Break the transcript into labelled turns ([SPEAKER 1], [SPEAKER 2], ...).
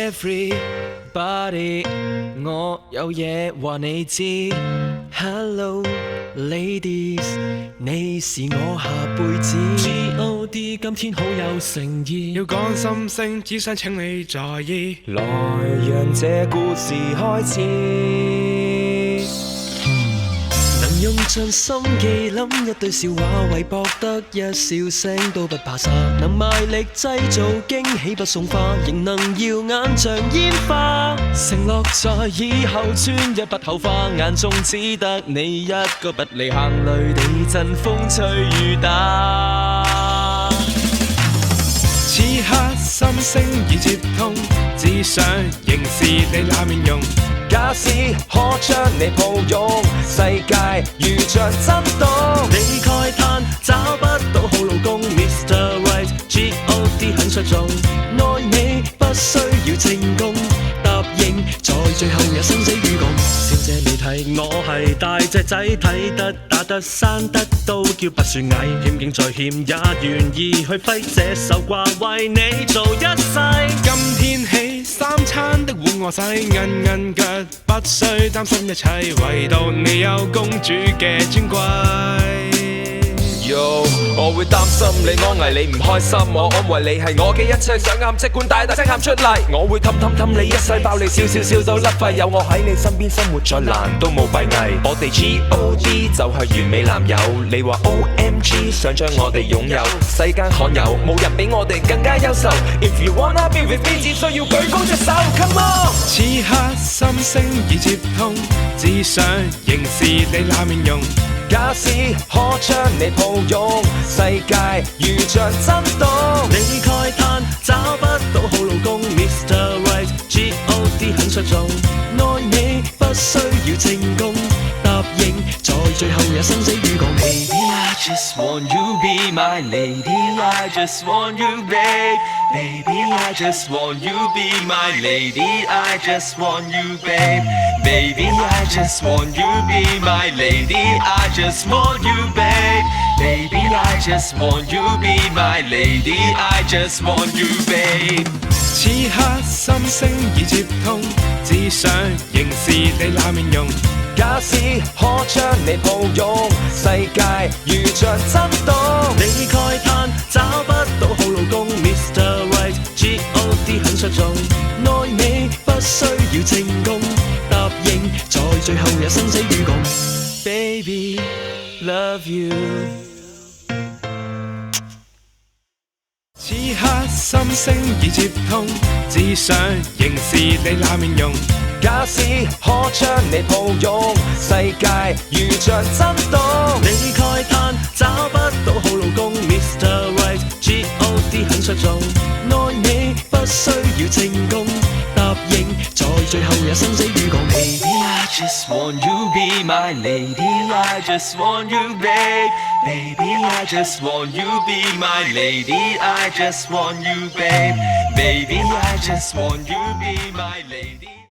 [SPEAKER 1] Everybody， 我有嘢話你知。Hello ladies， 你是我下輩子。God 今天好有誠意，
[SPEAKER 2] 要講心聲，只想請你在意。
[SPEAKER 1] 來讓這故事開始。能用盡心機諗一堆笑話，為博得一笑聲都不怕殺。能賣力製造驚喜不送花，仍能耀眼像煙花。承諾在以後專一不口花，眼中只得你一個不離行淚地陣風吹雨打。
[SPEAKER 2] 此刻心聲已接通，只想凝視你那面容。
[SPEAKER 1] 假使可將你抱擁，世界如像震動。你慨嘆找不到好老公 Mr. Right God 很出眾，愛你不需要證供，答應在最後也生死與共。小姐你睇我係大隻仔，睇得打得生得都叫不算矮，險境再險也願意去揮這手掛為你做一世。
[SPEAKER 2] 今天起三餐的碗我洗，銀銀腳不需擔心一切，唯獨你有公主嘅尊貴。
[SPEAKER 3] Yo， 我會擔心你安危，你唔開心，我安慰你係我嘅一切，想喊即管大聲喊出嚟。我會氹你一世，爆你笑到甩肺，有我喺你身邊，生活再難都冇閉翳。我哋 God 就係完美男友，你話 OMG 想將我哋擁有，世間罕有，冇人比我哋更加優秀。If you wanna be with me， 只需要舉高隻手 ，Come on。
[SPEAKER 2] 此刻心聲已接通，只想凝視你那面容。
[SPEAKER 1] 假使可將你抱擁，世界如像震動。你慨嘆找不到好老公 Mr. Right God 很出眾，愛你不需要證供，答應在最後也生死與共。Baby I just want you be my lady， I just want you babe。Baby I just want you be my lady， I just want you babe。Baby I just want you be my lady，I just want you babe。Baby I just want you be my lady，I just want you babe。
[SPEAKER 2] 此刻心聲已接通，只想凝視你那面容。
[SPEAKER 1] 假使可將你抱擁，世界如像震動。你慨嘆找不到好老公 Mr. Right God 很出眾，愛你不需要證供，答應在最後也生死與共。Baby love you。
[SPEAKER 2] 此刻心聲已接通，只想凝視你那面容。
[SPEAKER 1] 假使可將你抱擁，世界如像震動。你慨嘆找不到好老公 Mr. Right God 很出眾，愛你不需要證供，答應在最後也生死與共。Baby I just want you be my lady，I just want you babe。Baby I just want you be my lady，I just want you babe。Baby I just want you be my lady。